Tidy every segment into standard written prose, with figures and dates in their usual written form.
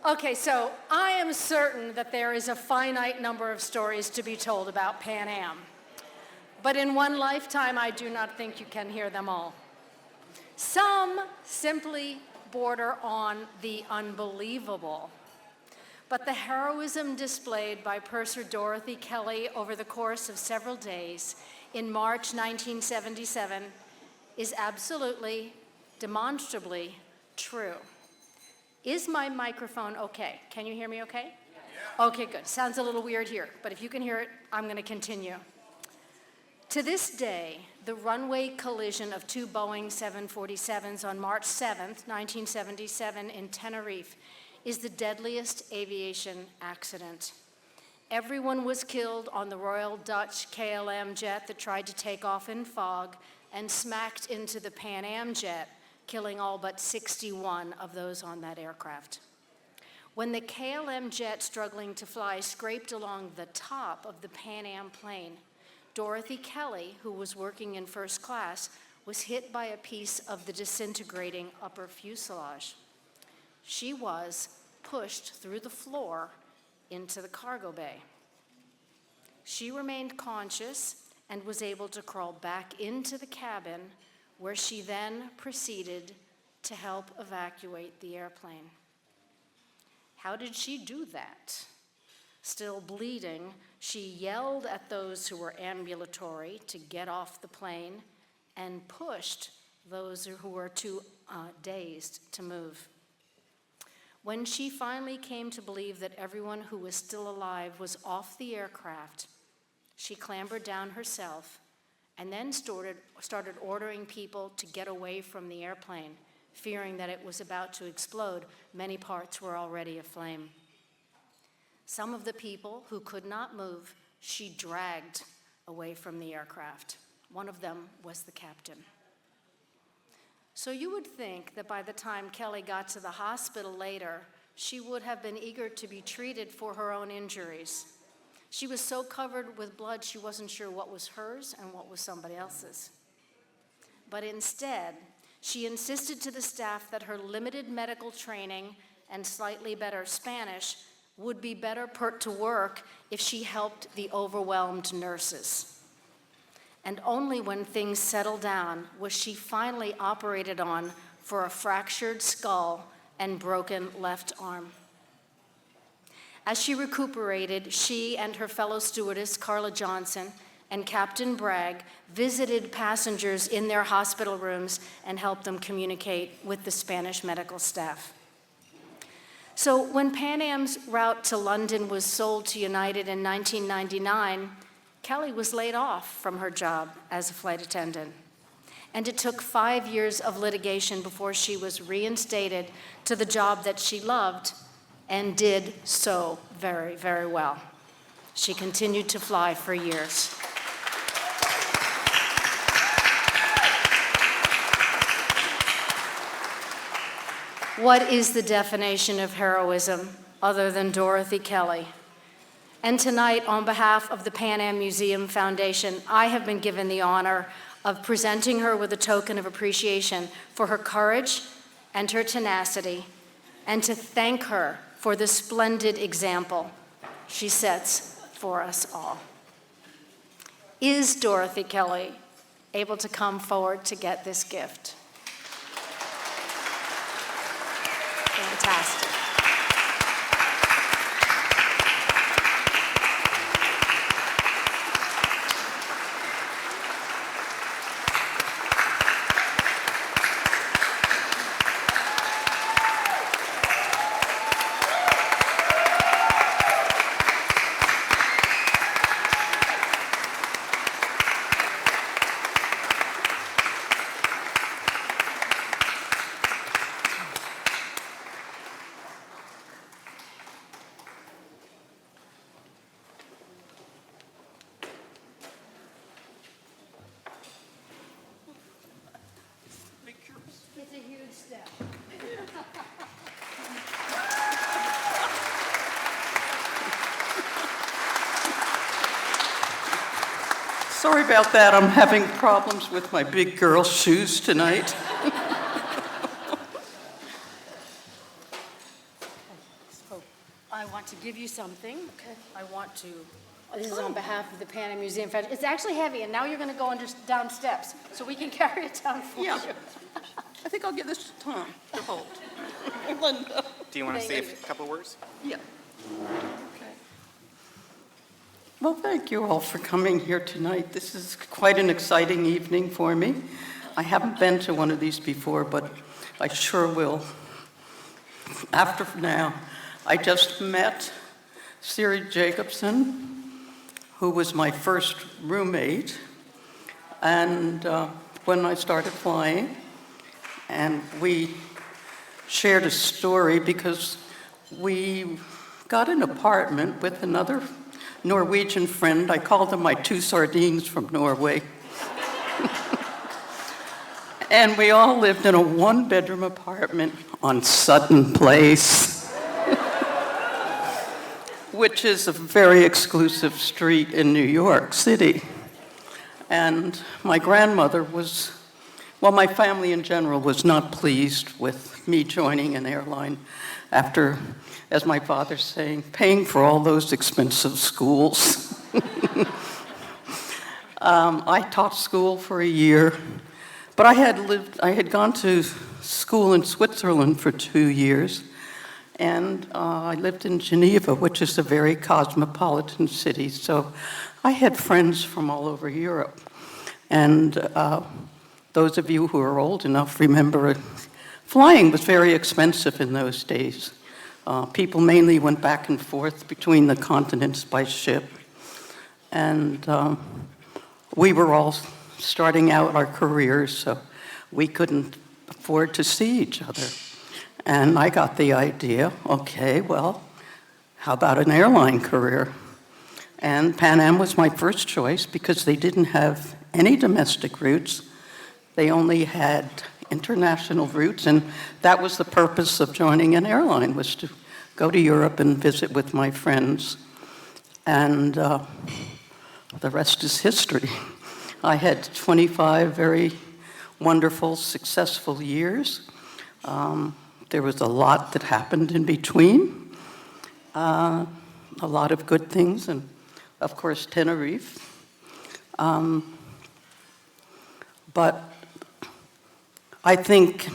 Okay, so I am certain that there is a finite number of stories to be told about Pan Am. But in one lifetime, I do not think you can hear them all. Some simply border on the unbelievable. But the heroism displayed by purser Dorothy Kelly over the course of several days in March 1977 is absolutely, demonstrably true. Is my microphone okay? Can you hear me okay? Yeah. Okay, good. Sounds a little weird here, but if you can hear it, I'm going to continue. To this day, the runway collision of two Boeing 747s on March 7th, 1977 in Tenerife is the deadliest aviation accident. Everyone was killed on the Royal Dutch KLM jet that tried to take off in fog and smacked into the Pan Am jet, killing all but 61 of those on that aircraft. When the KLM jet struggling to fly scraped along the top of the Pan Am plane, Dorothy Kelly, who was working in first class, was hit by a piece of the disintegrating upper fuselage. She was pushed through the floor into the cargo bay. She remained conscious and was able to crawl back into the cabin, where she then proceeded to help evacuate the airplane. How did she do that? Still bleeding, she yelled at those who were ambulatory to get off the plane and pushed those who were too dazed to move. When she finally came to believe that everyone who was still alive was off the aircraft, she clambered down herself and then started ordering people to get away from the airplane, fearing that it was about to explode. Many parts were already aflame. Some of the people who could not move, she dragged away from the aircraft. One of them was the captain. So you would think that by the time Kelly got to the hospital later, she would have been eager to be treated for her own injuries. She was so covered with blood, she wasn't sure what was hers and what was somebody else's. But instead, she insisted to the staff that her limited medical training and slightly better Spanish would be better put to work if she helped the overwhelmed nurses. And only when things settled down was she finally operated on for a fractured skull and broken left arm. As she recuperated, she and her fellow stewardess, Carla Johnson, and Captain Bragg visited passengers in their hospital rooms and helped them communicate with the Spanish medical staff. So when Pan Am's route to London was sold to United in 1999, Kelly was laid off from her job as a flight attendant. And it took 5 years of litigation before she was reinstated to the job that she loved and did so very, very well. She continued to fly for years. What is the definition of heroism other than Dorothy Kelly? And tonight, on behalf of the Pan Am Museum Foundation, I have been given the honor of presenting her with a token of appreciation for her courage and her tenacity, and to thank her for the splendid example she sets for us all. Is Dorothy Kelly able to come forward to get this gift? Fantastic. It's a huge step. Sorry about that. I'm having problems with my big girl shoes tonight. I want to give you something. Okay. I want to, this is on behalf of the Pan Am Museum Federation. It's actually heavy, and now you're going to go down steps, so we can carry it down for you. I think I'll give this to Tom to hold. Linda. Do you want to say a couple words? Yeah. Okay. Well, thank you all for coming here tonight. This is quite an exciting evening for me. I haven't been to one of these before, but I sure will. After now, I just met Siri Jacobson, who was my first roommate, and when I started flying, and we shared a story because we got an apartment with another Norwegian friend. I called them my two sardines from Norway. And we all lived in a one-bedroom apartment on Sutton Place, which is a very exclusive street in New York City. And my grandmother was, well, my family in general was not pleased with me joining an airline after, as my father's saying, paying for all those expensive schools. I taught school for a year, but I had gone to school in Switzerland for 2 years, and I lived in Geneva, which is a very cosmopolitan city, so I had friends from all over Europe. And those of you who are old enough remember flying was very expensive in those days. People mainly went back and forth between the continents by ship. And we were all starting out our careers, so we couldn't afford to see each other. And I got the idea, okay, well, how about an airline career? And Pan Am was my first choice because they didn't have any domestic routes. They only had international routes, and that was the purpose of joining an airline, was to go to Europe and visit with my friends. And the rest is history. I had 25 very wonderful, successful years. There was a lot that happened in between, a lot of good things, and of course Tenerife. But I think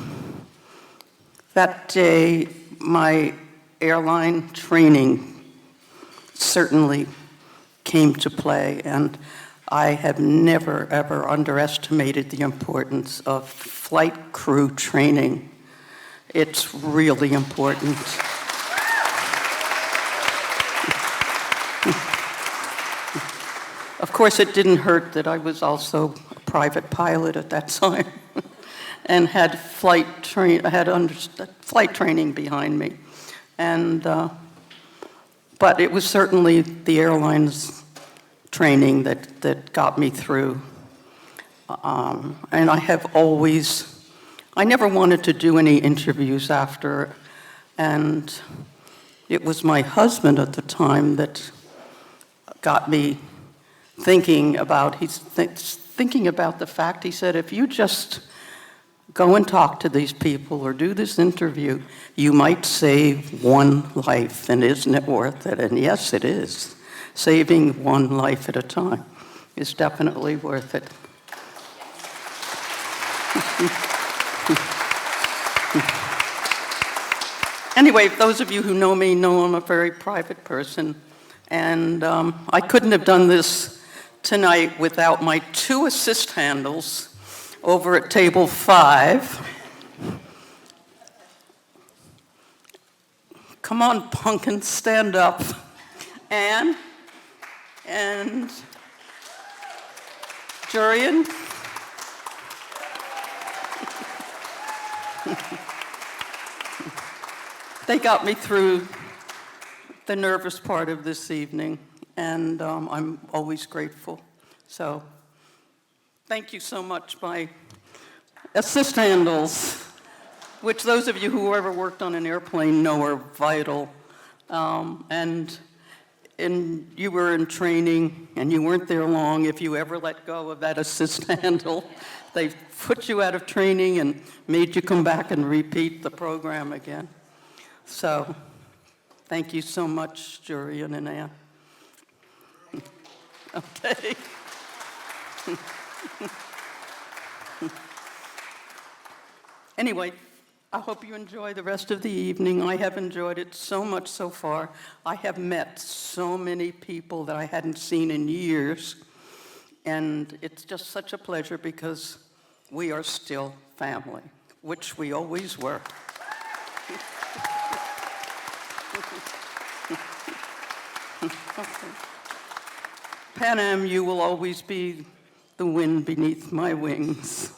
that day my airline training certainly came to play, and I have never, ever underestimated the importance of flight crew training. It's really important. Of course, it didn't hurt that I was also a private pilot at that time and had flight training behind me. And, but it was certainly the airline's training that got me through. And I never wanted to do any interviews after, and it was my husband at the time that got me thinking about the fact, he said, if you just go and talk to these people or do this interview, you might save one life, and isn't it worth it? And yes, it is. Saving one life at a time is definitely worth it. Anyway, those of you who know me know I'm a very private person, and I couldn't have done this tonight without my two assist handles over at table 5. Come on, pumpkin, stand up. Anne and Jurian. They got me through the nervous part of this evening, and I'm always grateful. So thank you so much, my assist handles, which those of you who ever worked on an airplane know are vital. And you were in training, and you weren't there long. If you ever let go of that assist handle, they put you out of training and made you come back and repeat the program again. So Thank you so much, Jurian and Ann. Okay. Anyway, I hope you enjoy the rest of the evening. I have enjoyed it so much so far. I have met so many people that I hadn't seen in years, and it's just such a pleasure because we are still family, which we always were. Okay. Pan Am, you will always be the wind beneath my wings.